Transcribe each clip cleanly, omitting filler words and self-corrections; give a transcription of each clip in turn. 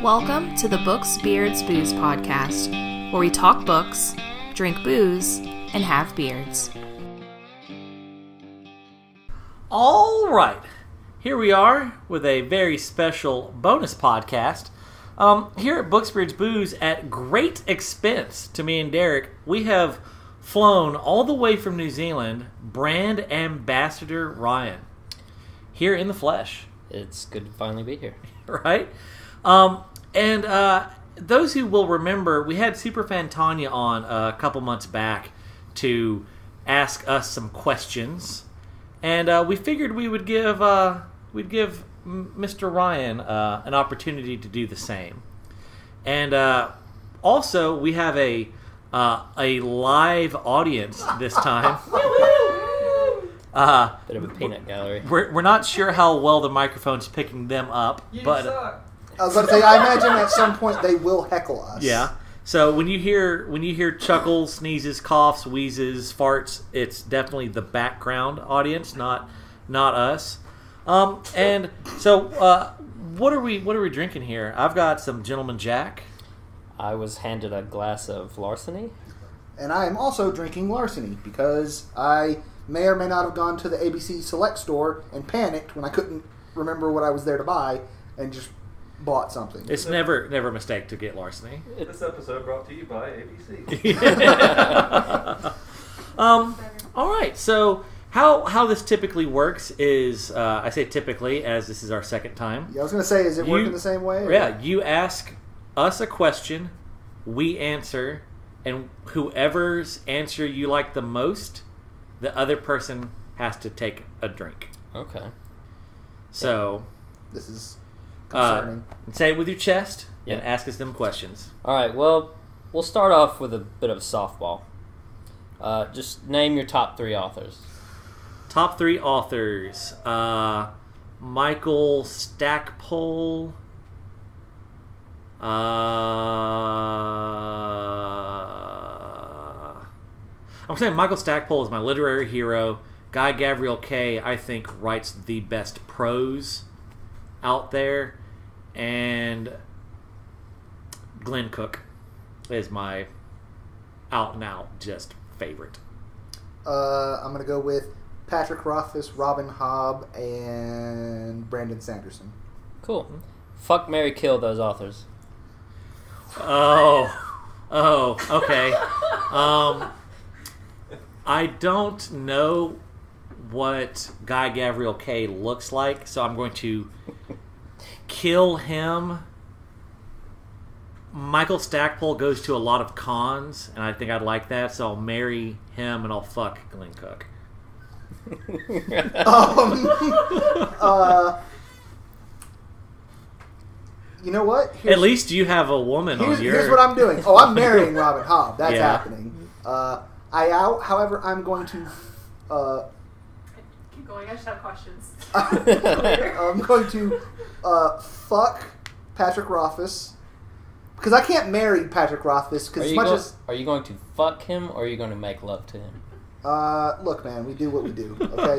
Welcome to the Books, Beards, Booze podcast, where we talk books, drink booze, and have beards. All right, here we are with a very special bonus podcast. Here at Books, Beards, Booze, at great expense to me and Derek, we have flown all the way from New Zealand, brand ambassador Ryan, here in the flesh. It's good to finally be here. Right? And those who will remember, we had Superfan Tanya on a couple months back to ask us some questions, and we figured we would give Mr. Ryan an opportunity to do the same. And also, we have a live audience this time. Bit of a peanut gallery. We're not sure how well the microphone's picking them up, but I was about to say, I imagine at some point they will heckle us. yeah. So when you hear chuckles, sneezes, coughs, wheezes, farts, it's definitely the background audience, not us. And so what are we drinking here? I've got some Gentleman Jack. I was handed a glass of Larceny. And I am also drinking Larceny because I may or may not have gone to the ABC Select store and panicked when I couldn't remember what I was there to buy and just bought something. It's never a mistake to get Larceny. This episode brought to you by ABC. All right, so how this typically works is, I say typically as this is our second time. Yeah, I was going to say, is it working the same way? Or? Yeah, you ask us a question, we answer, and whoever's answer you like the most, the other person has to take a drink. Okay. So, this is concerning. Say it with your chest Yeah. and ask us them questions. All right, well, we'll start off with a bit of a softball. Just name your top 3 authors. Top 3 authors. Michael Stackpole. I'm saying Michael Stackpole is my literary hero. Guy Gavriel Kay, I think, writes the best prose out there. And Glenn Cook is my out-and-out just favorite. I'm going to go with Patrick Rothfuss, Robin Hobb, and Brandon Sanderson. Cool. Fuck, marry, kill those authors. Oh, okay. I don't know what Guy Gavriel Kay looks like, so I'm going to kill him. Michael Stackpole goes to a lot of cons, and I think I'd like that, so I'll marry him and I'll fuck Glenn Cook. You know what? At least you have a woman on your... Here's what I'm doing. Oh, I'm marrying Robin Hobb. That's Yeah. happening. However, I'm going to... Keep going, I just have questions. I'm going to fuck Patrick Rothfuss. Because I can't marry Patrick Rothfuss. Because Are you going to fuck him or are you going to make love to him? Look, man, we do what we do. Okay,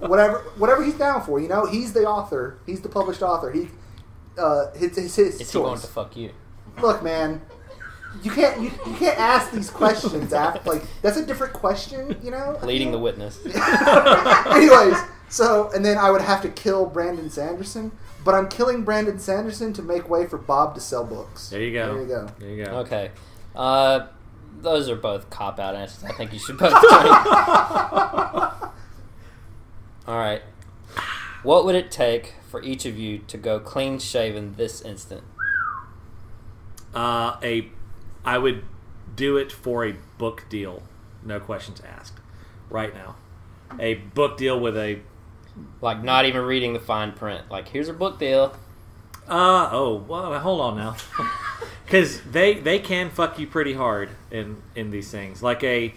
whatever he's down for. You know, he's the author. He's the published author. It's his Is choice. he going to fuck you? Look, man, you can't ask these questions after, like, that's a different question. You know, Leading the witness. Anyways, and then I would have to kill Brandon Sanderson. But I'm killing Brandon Sanderson to make way for Bob to sell books. There you go. There you go. Okay. Those are both cop-out answers. I think you should both drink. All right. What would it take for each of you to go clean-shaven this instant? I would do it for a book deal. No questions asked. Right now. A book deal with a... Like, not even reading the fine print. Like, here's a book deal. Well, hold on now. Because they can fuck you pretty hard in these things. Like a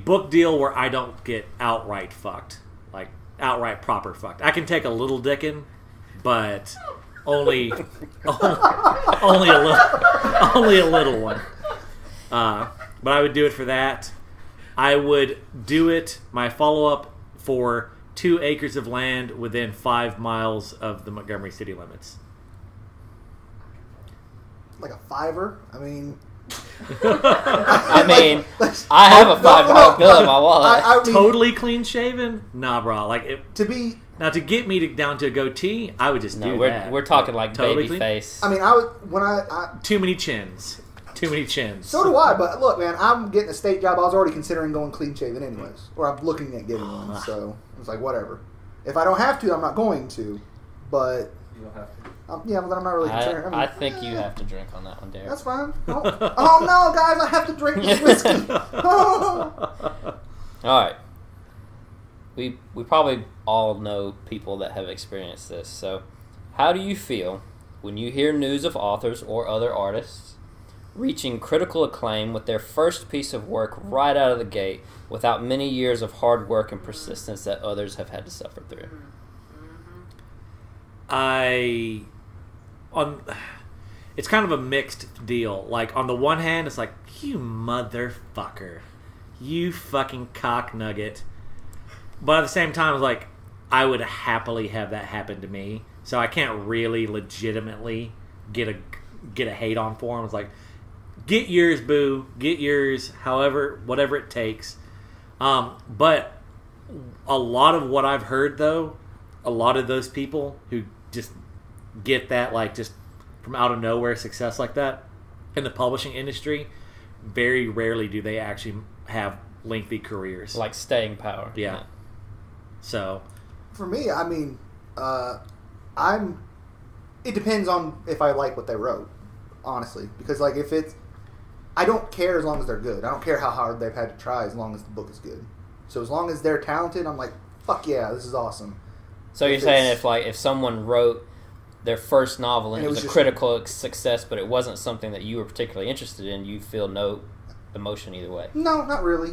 book deal where I don't get outright fucked. Like, outright proper fucked. I can take a little dickin', but only a little one. But I would do it for that. I would do it, my follow-up, for 2 acres of land within 5 miles of the Montgomery city limits. like a $5. I mean, I mean, I have a $5 bill in my wallet. I mean, Totally clean shaven? Nah, bro. Like to be. now to get me down to a goatee, I would just do that. We're talking like Totally baby clean? face. I mean, I Too many chins. Too many chins. so do I. But look, man, I'm getting a state job. I was already considering going clean shaven anyways, or I'm looking at getting one. So it's like whatever. If I don't have to, I'm not going to. But You don't have to. yeah, but I'm not really concerned. I think you have to drink on that one, Derek. That's fine. Oh no, guys, I have to drink this whiskey. Oh. All right. We probably all know people that have experienced this. So, how do you feel when you hear news of authors or other artists reaching critical acclaim with their first piece of work right out of the gate without many years of hard work and persistence that others have had to suffer through? It's kind of a mixed deal. Like, on the one hand, it's like, you motherfucker. You fucking cock nugget. But at the same time, it's like, I would happily have that happen to me. So I can't really legitimately get a hate on for him. It's like, get yours, boo. Get yours, however, whatever it takes. But a lot of what I've heard, though, a lot of those people who just get that, like, just from out of nowhere success like that in the publishing industry, very rarely do they actually have lengthy careers. Like staying power. Yeah. So, For me, I mean, it depends on if I like what they wrote, honestly. Because, like, if it's... I don't care as long as they're good. I don't care how hard they've had to try as long as the book is good. So as long as they're talented, I'm like, fuck yeah, this is awesome. So you're saying if someone wrote their first novel and it was a just critical success, but it wasn't something that you were particularly interested in, you feel no emotion either way? No, not really.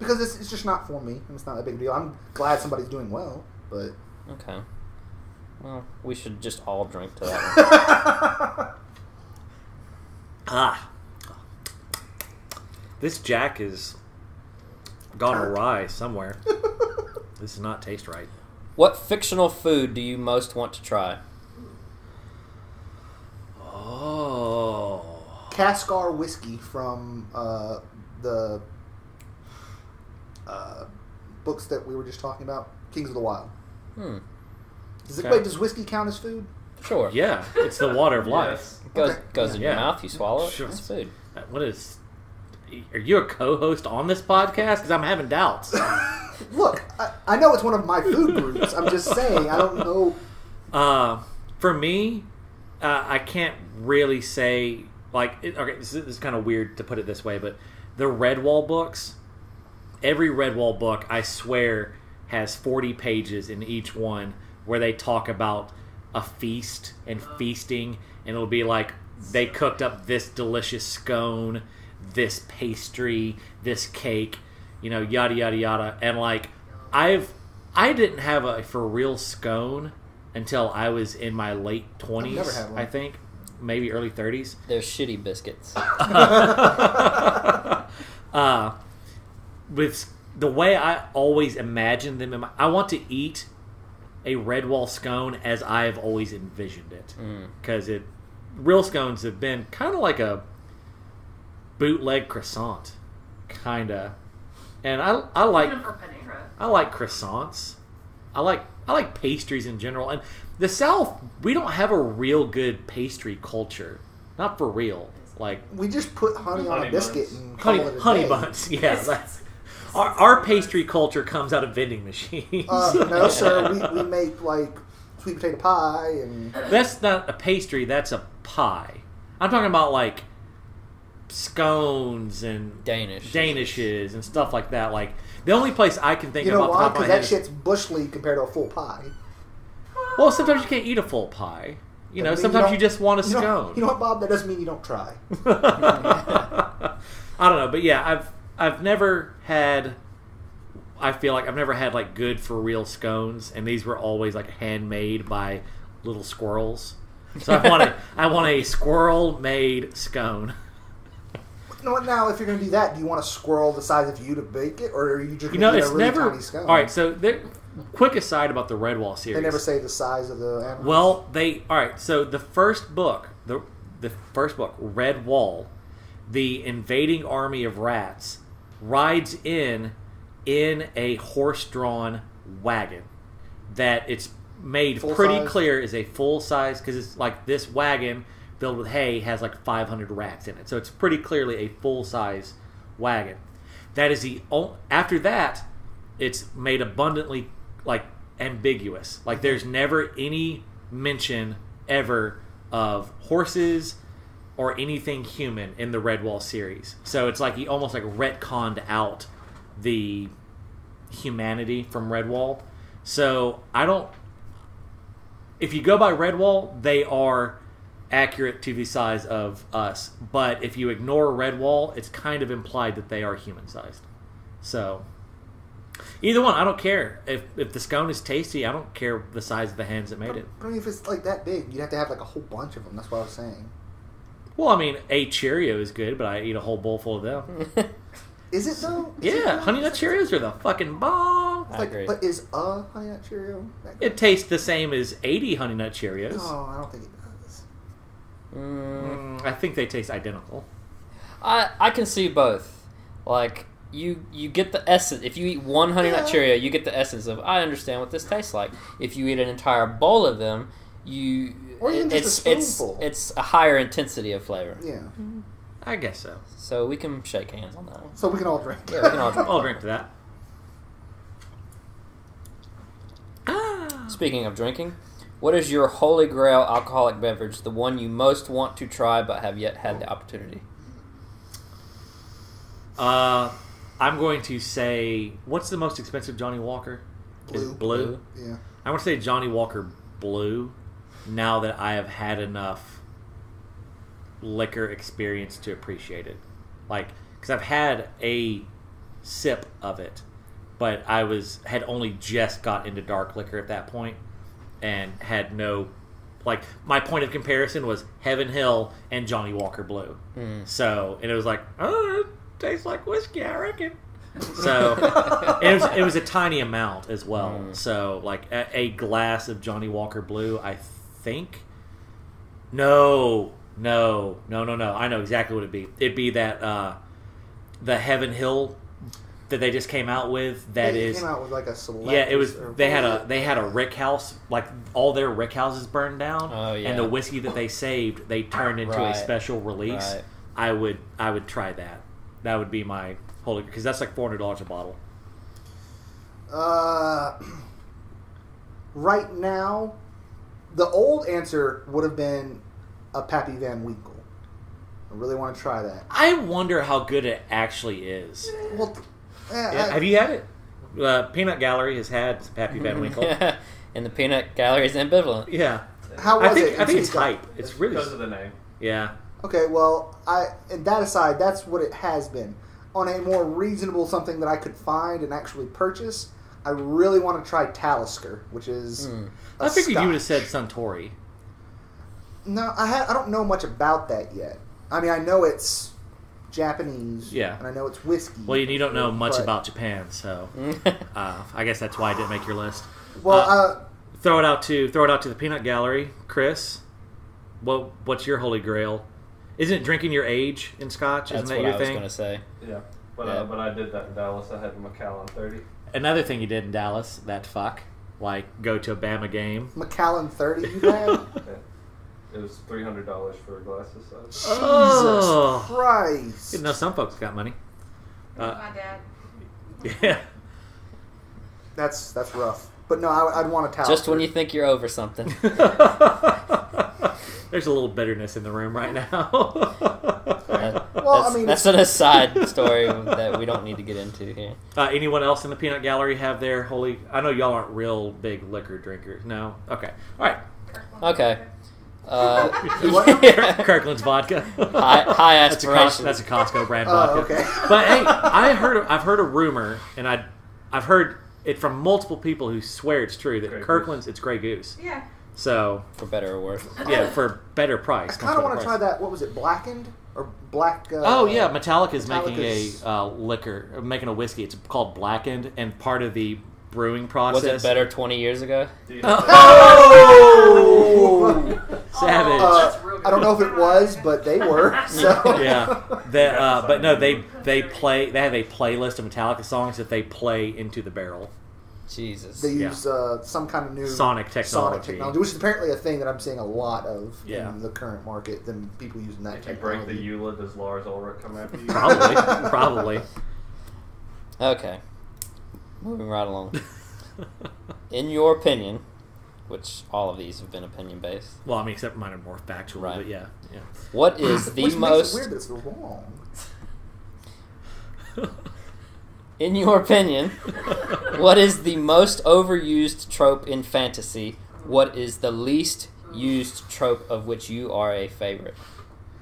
Because it's just not for me. And it's not a big deal. I'm glad somebody's doing well, but... Okay. Well, we should just all drink to that one. This Jack is gone awry somewhere. This does not taste right. What fictional food do you most want to try? Oh. Cascar whiskey from the books that we were just talking about, Kings of the Wild. Okay. Does whiskey count as food? Sure. Yeah, it's the water of life. Yes. Goes in your Yeah. mouth, you swallow it, Sure. it's food. What is... Are you a co-host on this podcast? Because I'm having doubts. Look, I know it's one of my food groups. I'm just saying, I don't know. For me, I can't really say... Like, okay, this is kind of weird to put it this way, but the Redwall books, every Redwall book, I swear, has 40 pages in each one where they talk about a feast and feasting, and it'll be like, they cooked up this delicious scone, this pastry, this cake, yada, yada, yada. And, like, I didn't have a for real scone until I was in my late 20s, I've never had one. I think. Maybe early 30s. They're shitty biscuits. With the way I always imagine them, I want to eat a Redwall scone as I've always envisioned it. Because real scones have been kind of like a bootleg croissant, kind of. And I like Even for Panera. I like croissants. I like pastries in general. And the South, we don't have a real good pastry culture. Not for real. Like We just put honey on Honey a biscuit buns. and call it a honey day. buns. Yeah. Our pastry culture comes out of vending machines. No, sir. We make, like, sweet potato pie and... That's not a pastry, that's a pie. I'm talking about, like, scones and Danishes and stuff like that. Like, the only place I can think You of know off the why? top of my Because head that is... shit's bush league compared to a full pie. Well, sometimes you can't eat a full pie. Sometimes you just want a scone. You know what, Bob? That doesn't mean you don't try. I don't know, but yeah, I've never had... I feel like I've never had, like, good for real scones, and these were always, like, handmade by little squirrels. So I want a squirrel-made scone. You know what? Now, if you're going to do that, do you want a squirrel the size of you to bake it, or are you just going to get It's a really never... tiny scone? All right, so quick aside about the Redwall series. They never say the size of the animal. Well, all right, so the first book, the first book, Red Wall, the invading army of rats rides in a horse-drawn wagon that it's made Full pretty size? clear is a full size, because it's like this wagon filled with hay has like 500 rats in it, so it's pretty clearly a full size wagon. That is after that, it's made abundantly like ambiguous. Like there's never any mention ever of horses or anything human in the Redwall series. So it's like he almost like retconned out the humanity from Redwall. So if you go by Redwall, they are accurate to the size of us. But if you ignore Redwall, it's kind of implied that they are human-sized. So either one, I don't care. If the scone is tasty, I don't care the size of the hands that made it. I mean, if it's like that big, you'd have to have like a whole bunch of them. That's what I was saying. Well, I mean, a Cheerio is good, but I eat a whole bowl full of them. Is it though? Is it Yeah, though? Honey Nut Cheerios are the fucking bomb. I Like, agree. but is a Honey Nut Cheerio that good? It tastes the same as 80 Honey Nut Cheerios. No, I don't think it does. I think they taste identical. I can see both. Like you get the essence. If you eat one Honey Nut Yeah. Cheerio, you get the essence of I understand what this tastes like. If you eat an entire bowl of them, Or even just a spoonful. it's a higher intensity of flavor. Yeah. I guess so. So we can shake hands on that one. So we can all drink. Yeah, we can all drink. I'll drink to that. Speaking of drinking, what is your holy grail alcoholic beverage? The one you most want to try but have yet had the opportunity. I'm going to say, what's the most expensive Johnny Walker? Is it Blue? Yeah. I want to say Johnny Walker Blue, now that I have had enough liquor experience to appreciate it. Like, because I've had a sip of it, but I had only just got into dark liquor at that point and had no, like, my point of comparison was Heaven Hill and Johnny Walker Blue. So, and it was like, oh, it tastes like whiskey, I reckon. So, it was a tiny amount as well. So, like, a glass of Johnny Walker Blue, I think. No. I know exactly what it'd be. It'd be that, the Heaven Hill that they just came out with. They came out with like a select. Yeah, it was. They had a rick house. Like all their rick houses burned down. Oh, yeah. And the whiskey that they saved, they turned into a Right. special release. Right. I would try that. That would be my holy, because that's like $400 a bottle. Right now, the old answer would have been a Pappy Van Winkle. I really want to try that. I wonder how good it actually is. Well, Have you had it? Peanut Gallery has had Pappy Van Winkle. And the peanut gallery is ambivalent. Yeah. How was it? I think it's until you hype. It's really because of the name. yeah. Okay, well, and that aside, that's what it has been. On a more reasonable something that I could find and actually purchase, I really want to try Talisker, which is. I figured you would have Scotch. said Suntory. No, I don't know much about that yet. I mean, I know it's Japanese. Yeah. And I know it's whiskey. Well, you don't know much but- about Japan, so I guess that's why I didn't make your list. Well, Throw it out to the Peanut Gallery, Chris. What's your holy grail? Isn't it drinking your age in Scotch? That's Isn't that what your I was thing? going to say. Yeah. But Yeah. but I did that in Dallas. I had the Macallan 30. Another thing you did in Dallas, that fuck, like go to a Bama game. Macallan 30 you had? Yeah. It was $300 for a glass of soda. Oh. Jesus Christ. You know, some folks got money. My dad. Yeah. That's rough. But no, I'd want a Talisker. Just when you think you're over something. There's a little bitterness in the room right now. That's an aside story that we don't need to get into here. Anyone else in the Peanut Gallery have their holy... I know y'all aren't real big liquor drinkers. No? Okay. All right. Okay. Kirkland's vodka. High That's aspirations. a Costco brand Oh, vodka. okay. But hey, I've heard a rumor, and I've heard it from multiple people who swear it's true that Grey Kirkland's it's Grey Goose. Yeah. So For better or worse. yeah, for better price. I kind of want to try that. What was it? Blackened? Or black... Oh yeah, Metallica's making Metallica's- making a whiskey. It's called Blackened, and part of the brewing Was process. it better 20 years ago? Do you Oh! Oh! Savage. That's real good. I don't know if it was, but they were. So Yeah, but no, they have a playlist of Metallica songs that they play into the barrel. Jesus. They use some kind of new Sonic technology, which is apparently a thing that I'm seeing a lot of Yeah. in the current market than people using that If you technology. break the EULA, does Lars Ulrich come after you? Probably. Okay. Moving right along. In your opinion, which all of these have been opinion based, Well, I mean, except mine are more factual, Right. but yeah. what is the Which most? makes it weird that it's wrong. In your opinion, what is the most overused trope in fantasy? What is the least used trope of which you are a favorite?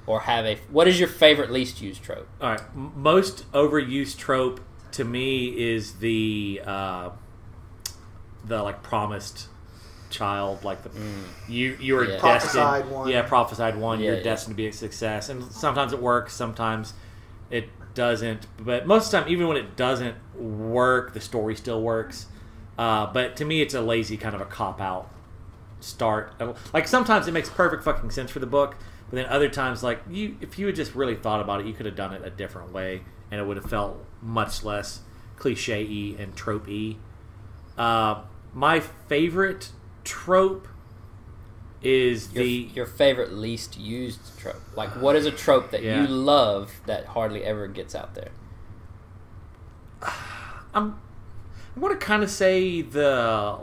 Or have a... What is your favorite least used trope? All right, most overused trope to me is the like promised child, like the you are Yeah. destined, Prophesied one. yeah, prophesied one. Yeah, You're yeah. destined to be a success, and sometimes it works, sometimes it doesn't. But most of the time, even when it doesn't work, the story still works. But to me, it's a lazy kind of a cop out start. Like sometimes it makes perfect fucking sense for the book, but then other times, like if you had just really thought about it, you could have done it a different way, and it would have felt much less cliche-y and trope-y. My favorite trope is Your favorite least used trope. Like, what is a trope that Yeah. you love that hardly ever gets out there? I'm going to kind of say the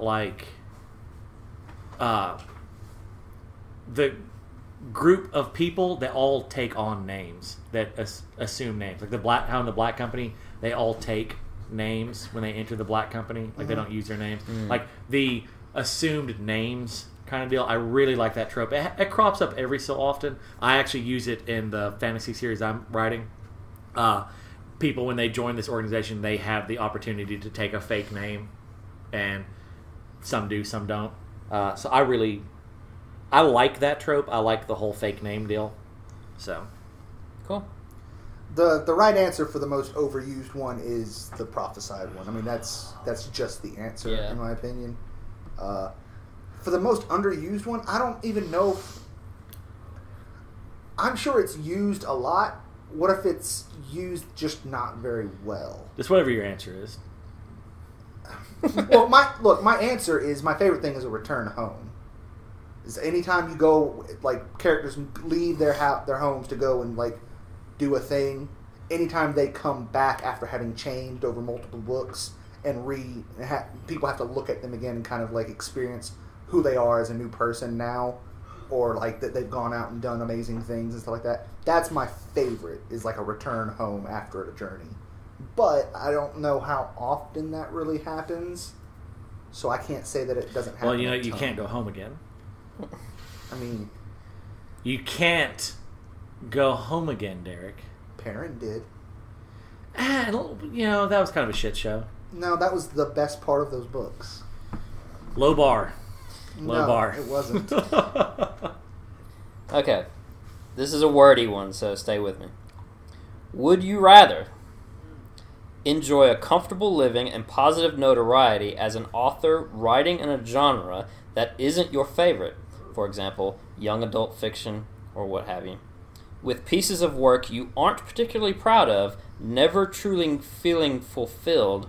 group of people that all take on names, that assume names. Like how in the Black Company, they all take names when they enter the Black Company. Like they don't use their names. Like the assumed names kind of deal. I really like that trope. It crops up every so often. I actually use it in the fantasy series I'm writing. People, when they join this organization, they have the opportunity to take a fake name, and some do, some don't. So I like that trope. I like the whole fake name deal. So Cool. The right answer for the most overused one is the prophesied one. I mean, that's just the answer, Yeah. in my opinion. For the most underused one, I don't even know if... I'm sure it's used a lot. What if it's used just not very well? just whatever your answer is. Well, my answer is, my favorite thing is a return home. Is anytime you go, like, characters leave their homes to go and, like, do a thing, anytime they come back after having changed over multiple books and people have to look at them again and kind of, like, experience who they are as a new person now, or, like, that they've gone out and done amazing things and stuff like that. That's my favorite, is, like, a return home after a journey. But I don't know how often that really happens, so I can't say that it doesn't happen. Well, you know, a you ton. can't go home again. I mean, You can't go home again, Derek. Perrin did. You know, that was kind of a shit show. No, that was the best part of those books. Low bar. Low No, bar. it wasn't. Okay. This is a wordy one, so stay with me. Would you rather enjoy a comfortable living and positive notoriety as an author writing in a genre that isn't your favorite, for example, young adult fiction or what have you, with pieces of work you aren't particularly proud of, never truly feeling fulfilled,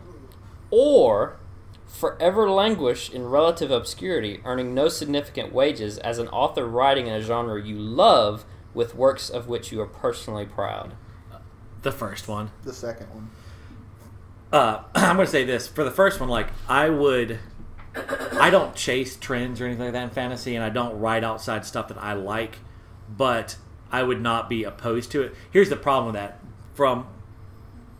or forever languish in relative obscurity, earning no significant wages as an author writing in a genre you love with works of which you are personally proud? The first one. The second one. I'm going to say this. For the first one, like, I don't chase trends or anything like that in fantasy, and I don't write outside stuff that I like, but I would not be opposed to it. Here's the problem with that. From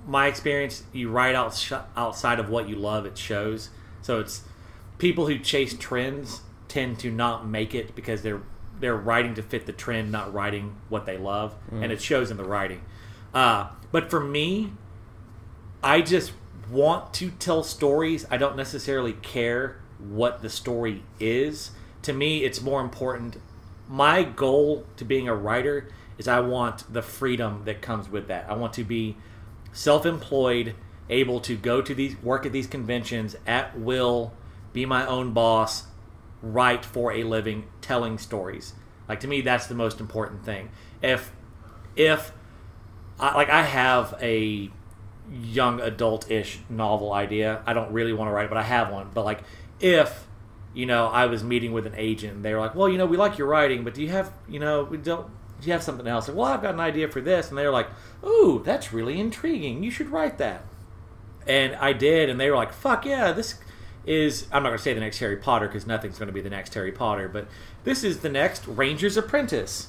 my experience, you write outside of what you love, it shows. So it's people who chase trends tend to not make it because they're writing to fit the trend, not writing what they love, and it shows in the writing. But for me, I just want to tell stories. I don't necessarily care what the story is. To me, it's more important. My goal to being a writer is I want the freedom that comes with that. I want to be self-employed, able to go to work at these conventions at will, be my own boss, write for a living, telling stories. Like, to me, that's the most important thing. If I have a young adult-ish novel idea, I don't really want to write it, but I have one. But like, if I was meeting with an agent and they were like, well, we like your writing, but do you have do you have something else? Like, well, I've got an idea for this, and they were like, ooh, that's really intriguing. You should write that. And I did, and they were like, fuck yeah, this is, I'm not going to say the next Harry Potter because nothing's going to be the next Harry Potter, but this is the next Ranger's Apprentice.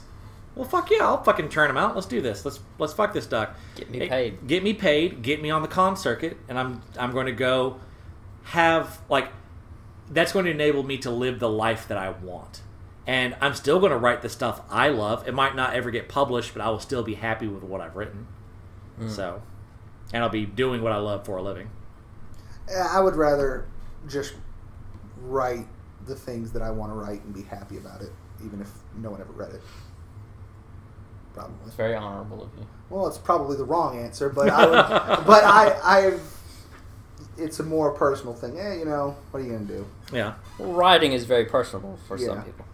Well, fuck yeah, I'll fucking turn them out. Let's do this. Let's fuck this duck. Get me paid. Get me paid. Get me on the con circuit, and I'm going to go have, like, that's going to enable me to live the life that I want. And I'm still going to write the stuff I love. It might not ever get published, but I will still be happy with what I've written. So, and I'll be doing what I love for a living. I would rather just write the things that I want to write and be happy about it, even if no one ever read it. Probably. It's very honorable of you. Well, it's probably the wrong answer, but I've it's a more personal thing. What are you going to do? Yeah. Well, writing is very personable for some people.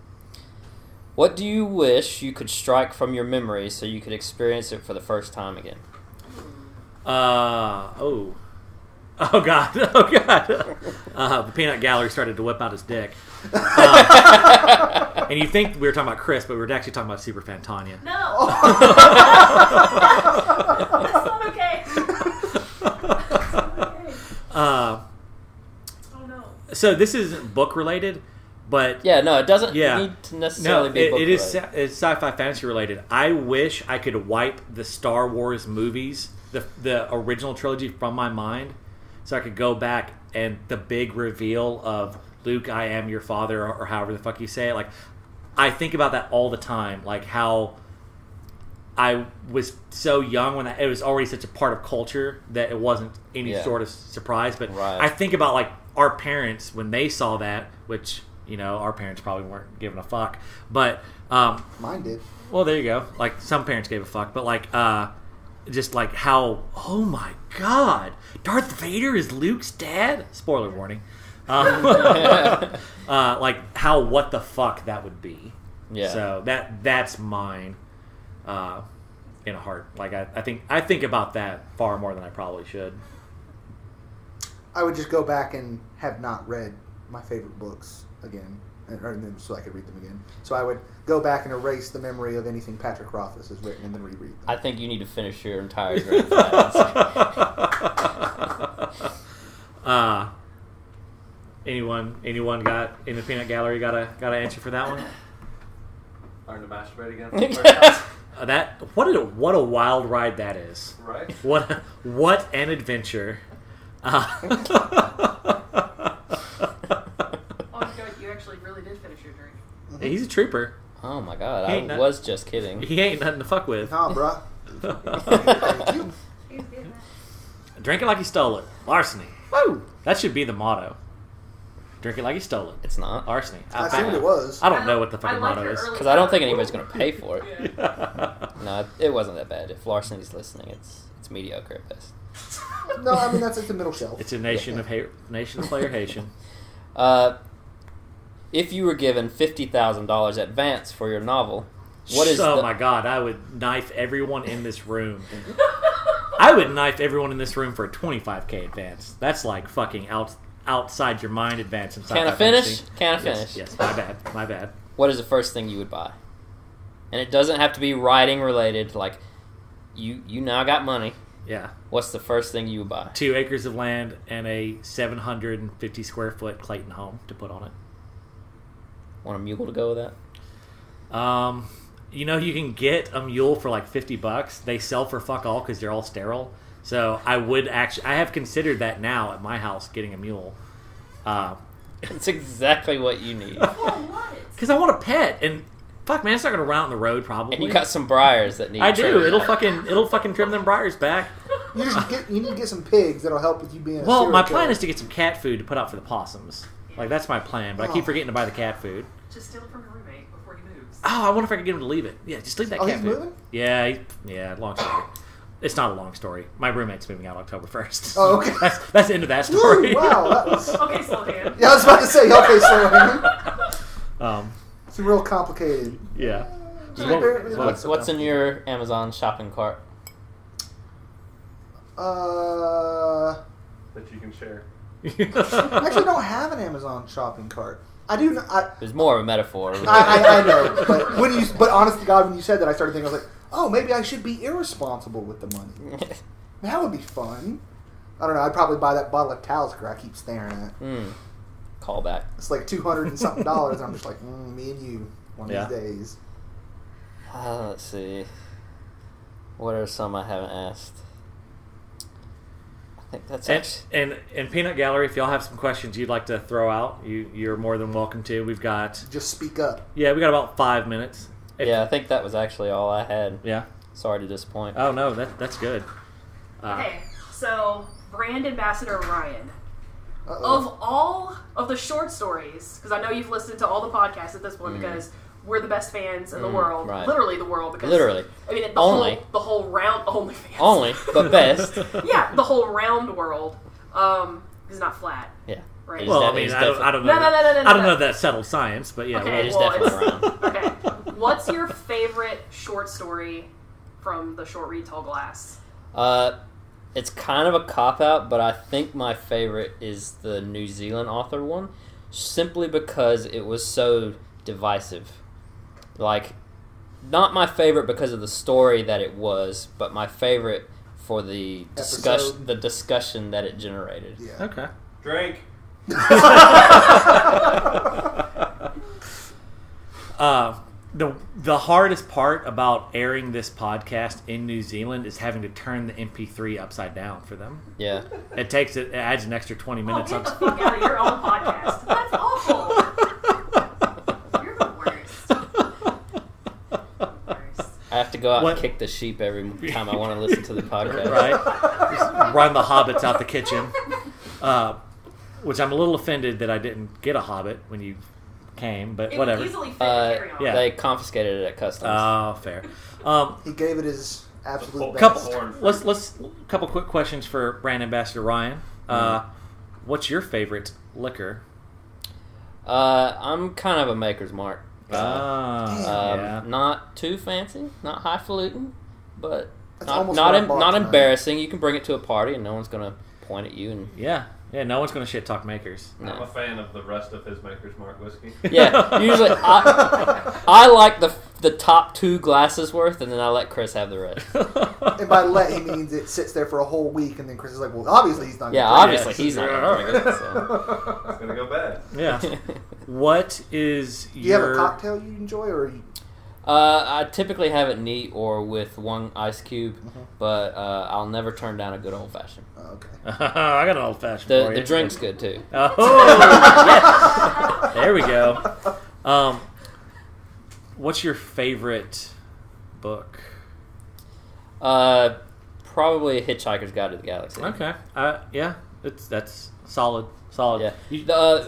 What do you wish you could strike from your memory so you could experience it for the first time again? Oh God. The peanut gallery started to whip out his dick. And you think we were talking about Chris, but we were actually talking about Super Fantania. No! That's not okay. Oh no. So this isn't book related, but yeah, no, it doesn't need to necessarily be book related. It's sci-fi fantasy related. I wish I could wipe the Star Wars movies, the original trilogy, from my mind, so I could go back and the big reveal of Luke, I am your father, or however the fuck you say it. Like, I think about that all the time, like how I was so young when it was already such a part of culture that it wasn't any sort of surprise. But I think about, like, our parents when they saw that, which, our parents probably weren't giving a fuck. But mine did. Well, there you go. Like, some parents gave a fuck, but like just like how, oh my god, Darth Vader is Luke's dad? Spoiler warning. Like how what the fuck that would be. Yeah. So that's mine. In a heart. Like I think about that far more than I probably should. I would just go back and have not read my favorite books again, so I could read them again. So I would go back and erase the memory of anything Patrick Rothfuss has written and then reread them. I think you need to finish your entire Grand Fantasy. Anyone got in the peanut gallery got a answer for that one? Learn to masturbate again. What a wild ride that is. Right. What an adventure. You actually really did finish your drink. Mm-hmm. He's a trooper. Oh my god, I was just kidding. He ain't nothing to fuck with. Nah, bruh. Thank you. Drink it like he stole it. Larceny. Woo! That should be the motto. Drink it like he stole it. It's not. Larceny. I assumed it was. I don't know what the fucking motto is. Because I don't think anybody's going to pay for it. No, it wasn't that bad. If Larceny's listening, it's mediocre at best. No, I mean, that's like the middle shelf. It's a nation of player Haitian. If you were given $50,000 advance for your novel, what is my god, I would knife everyone in this room. I would knife everyone in this room for a $25,000 advance. That's like fucking outside your mind advance. Can I finish? Can I finish? Yes, my bad. What is the first thing you would buy? And it doesn't have to be writing related. Like, you now got money. Yeah. What's the first thing you would buy? 2 acres of land and a 750 square foot Clayton home to put on it. Want a mule to go with that? You can get a mule for like $50. They sell for fuck all because they're all sterile. So I have considered that now at my house, getting a mule. It's exactly what you need. Because I want a pet, and fuck, man, it's not going to run out on the road probably. And you got some briars that need. I do. It'll fucking trim them briars back. You need to get some pigs that'll help with you being. Well, my plan is to get some cat food to put out for the possums. Like, that's my plan, but I keep forgetting to buy the cat food. Just steal it from your roommate before he moves. Oh, I wonder if I could get him to leave it. Yeah, just leave that cat he's food. Moving? Yeah, long story. It's not a long story. My roommate's moving out October 1st. Oh, okay. That's the end of that story. Woo, wow, that was... Okay, slow hand. Yeah, I was about to say, okay, slow hand. Some real complicated. Yeah. What's in your Amazon shopping cart? That you can share. I actually don't have an Amazon shopping cart. I do. It's more of a metaphor. I know, but honest to God, when you said that, I started thinking, I was like, oh, maybe I should be irresponsible with the money. That would be fun. I don't know. I'd probably buy that bottle of Talisker I keep staring at. Call back. It's like $200 and something, and I'm just like, me and you, one of these days. Let's see. What are some I haven't asked? I think that's and Peanut Gallery, if y'all have some questions you'd like to throw out, you're more than welcome to. We've got... Just speak up. Yeah, we got about 5 minutes. I think that was actually all I had. Yeah. Sorry to disappoint. Oh, no, that's good. Okay, so brand ambassador Ryan. Uh-oh. Of all of the short stories, because I know you've listened to all the podcasts at this point because we're the best fans in the world. Right. Literally the world. Because Literally. I mean, the whole round... Only fans. Only, but best. Yeah, the whole round world is not flat. Yeah. Right. Well, I mean, I don't know. No. I don't know that settled science, but yeah. Okay, It is definitely round. Okay. What's your favorite short story from the short read Tall Glass? It's kind of a cop-out, but I think my favorite is the New Zealand author one, simply because it was so divisive. Like, not my favorite because of the story that it was, but my favorite for the discussion that it generated. Yeah. Okay. Drink. The hardest part about airing this podcast in New Zealand is having to turn the MP3 upside down for them. Yeah. It adds an extra 20 minutes. Get the fuck out of your own podcast. That's awful. You're the worst. I have to go out and kick the sheep every time I want to listen to the podcast. Right? Just run the hobbits out the kitchen. Which I'm a little offended that I didn't get a hobbit when you came, but whatever. It would easily fit the carry-on. Yeah. They confiscated it at customs. Oh, fair. He gave it his absolute best. Couple quick questions for brand ambassador Ryan. What's your favorite liquor? I'm kind of a Maker's Mark. Yeah. Not too fancy, not highfalutin, but That's not almost what I bought tonight. embarrassing. You can bring it to a party and no one's gonna point at you. And Yeah, no one's going to shit talk Makers. no. I'm a fan of the rest of his Maker's Mark whiskey. Yeah, usually I like the top 2 glasses worth, and then I let Chris have the rest. And by let, he means it sits there for a whole week, and then Chris is like, well, obviously he's not Yeah, gonna drink obviously he's not gonna drink it. So. It's gonna go bad. Yeah. What is Do you have a cocktail you enjoy, or you... I typically have it neat or with 1 ice cube, but I'll never turn down a good old fashioned. Oh, okay. I got an old fashioned for you. The drink's good too. Oh, yes. There we go. What's your favorite book? Probably Hitchhiker's Guide to the Galaxy. Okay. Yeah. That's solid. Solid. Yeah.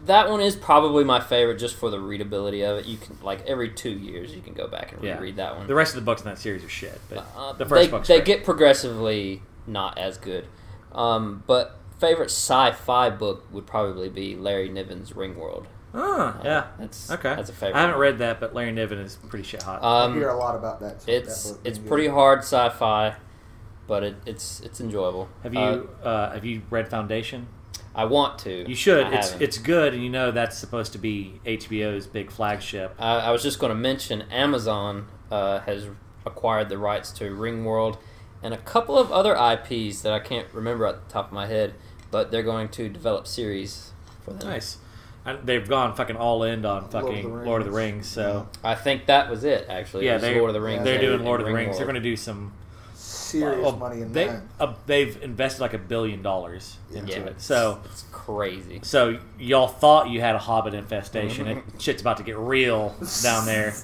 That one is probably my favorite just for the readability of it. You can, like, every 2 years you can go back and reread that one. The rest of the books in that series are shit, but the first book's they great. get progressively not as good. But favorite sci-fi book would probably be Larry Niven's Ringworld. Oh, yeah. That's Okay. That's a favorite. I haven't read that, but Larry Niven is pretty shit hot. I hear a lot about that. So It's that book it's being pretty good. hard sci-fi, but it's enjoyable. Have you read Foundation? I want to. You should. I haven't. It's good, and you know that's supposed to be HBO's big flagship. I was just going to mention Amazon has acquired the rights to Ringworld and a couple of other IPs that I can't remember at the top of my head, but they're going to develop series for them. Nice. And they've gone fucking all in on fucking Lord of the Rings. So I think that was it, actually. yeah, It was Lord of the Rings. They're doing and Lord of the Rings. Ringworld. They're going to do some serious money in that. They've invested like $1 billion into it. So it's crazy. So y'all thought you had a Hobbit infestation. And shit's about to get real down there.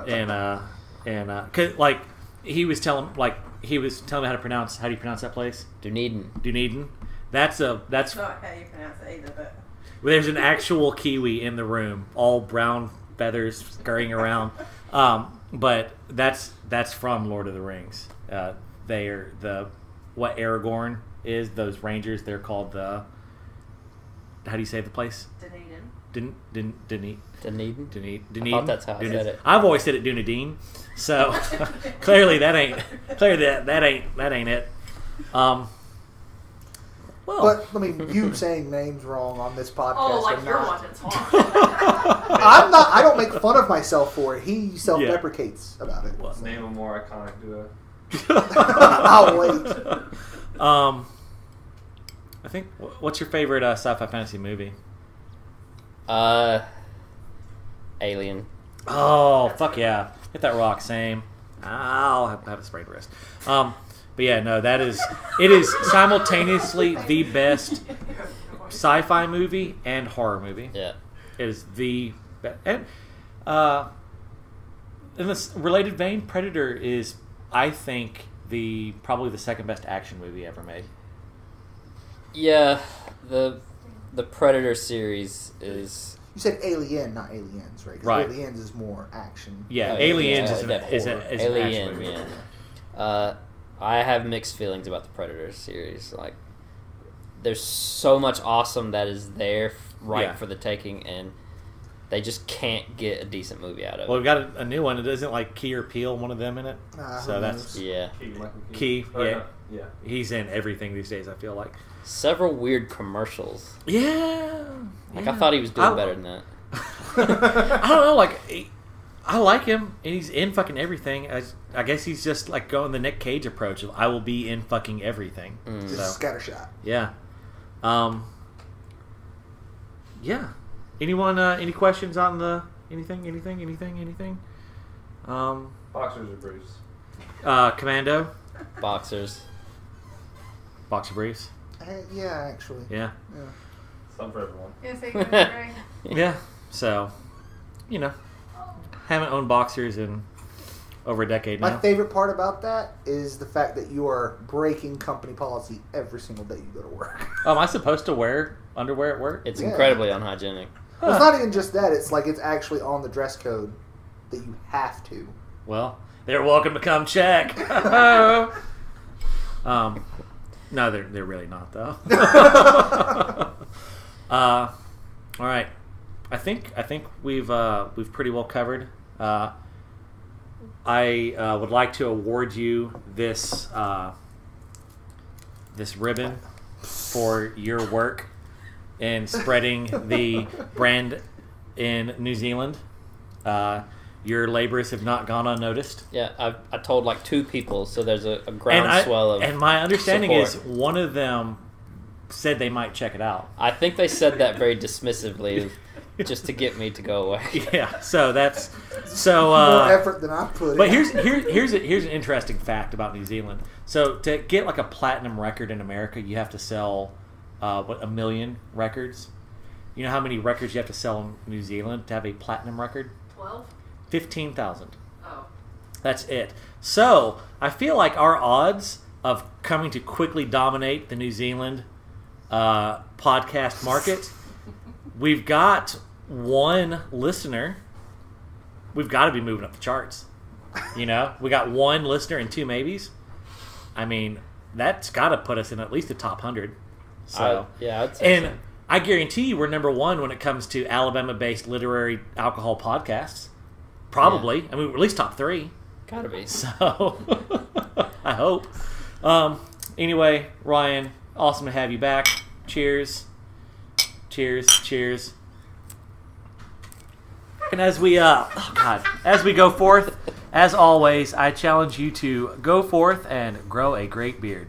And cause, like he was telling me how to pronounce. How do you pronounce that place? Dunedin. That's not how you pronounce it either, but there's an actual Kiwi in the room, all brown feathers scurrying around. But that's from Lord of the Rings. They are what Aragorn is. Those rangers, they're called the how do you say the place? Dunedin. Dunedin? Dunedin. I thought that's how I said it. I've always said it Dunedin, so clearly that ain't it. Well, But I mean, you saying names wrong on this podcast. Oh, like are you're not- one to talk. I'm not. I don't make fun of myself for it. He self-deprecates about it. Well, Name a more iconic duo. I'll wait. I think. What's your favorite sci-fi fantasy movie? Alien. Oh, fuck yeah! Hit that rock, same. I'll have a sprained wrist. But yeah, no, it is simultaneously the best sci-fi movie and horror movie. Yeah. It is the best. And in this related vein, Predator is, I think, probably the second best action movie ever made. Yeah, the Predator series is... You said Alien, not Aliens, right? 'Cause Right. Aliens is more action. Yeah, Oh, Aliens yeah, is an that action Alien, movie. yeah. I have mixed feelings about the Predator series. Like, there's so much awesome that is there Yeah. for the taking, and they just can't get a decent movie out of Well, it. we've got a new one. It isn't like Key or Peele, one of them in it. So who that's knows? Yeah. Michael Key. Or Yeah, no, yeah. he's in everything these days. I feel like. Several weird commercials. Yeah. Like, I thought he was doing better than that. I don't know. Like, I like him, and he's in fucking everything. I guess he's just like going the Nick Cage approach of I will be in fucking everything. Mm. Just scattershot. Yeah. Yeah. Anyone? Any questions on the anything? Boxers or briefs? Commando, Boxers. boxer briefs. Yeah, actually. Yeah. Yeah. Some for everyone. Yes, I can agree. Yeah. So, haven't owned boxers in over a decade My now. favorite part about that is the fact that you are breaking company policy every single day you go to work. Am I supposed to wear underwear at work? It's Yeah. incredibly unhygienic. Well, it's not even just that. It's like it's actually on the dress code that you have to. Well, they're welcome to come check. No, they're really not though. All right, I think we've pretty well covered. I would like to award you this ribbon for your work in spreading the brand in New Zealand. Your labors have not gone unnoticed. Yeah, I told like 2 people, so there's a groundswell of And my understanding support. is one of them said they might check it out. I think they said that very dismissively, just to get me to go away. Yeah, so that's More effort than I put in. But here's an interesting fact about New Zealand. So to get like a platinum record in America, you have to sell 1 million records. You know how many records you have to sell in New Zealand to have a platinum record? 12? 15,000. Oh. That's it. So I feel like our odds of coming to quickly dominate the New Zealand podcast market, we've got 1 listener. We've got to be moving up the charts. We got 1 listener and 2 maybes. I mean, that's got to put us in at least the top 100. So I'd say and so. I guarantee you we're number 1 when it comes to Alabama-based literary alcohol podcasts. Probably. I mean, we're at least top 3. Gotta be. So, I hope. Anyway, Ryan, awesome to have you back. Cheers. Cheers. And as we go forth, as always, I challenge you to go forth and grow a great beard.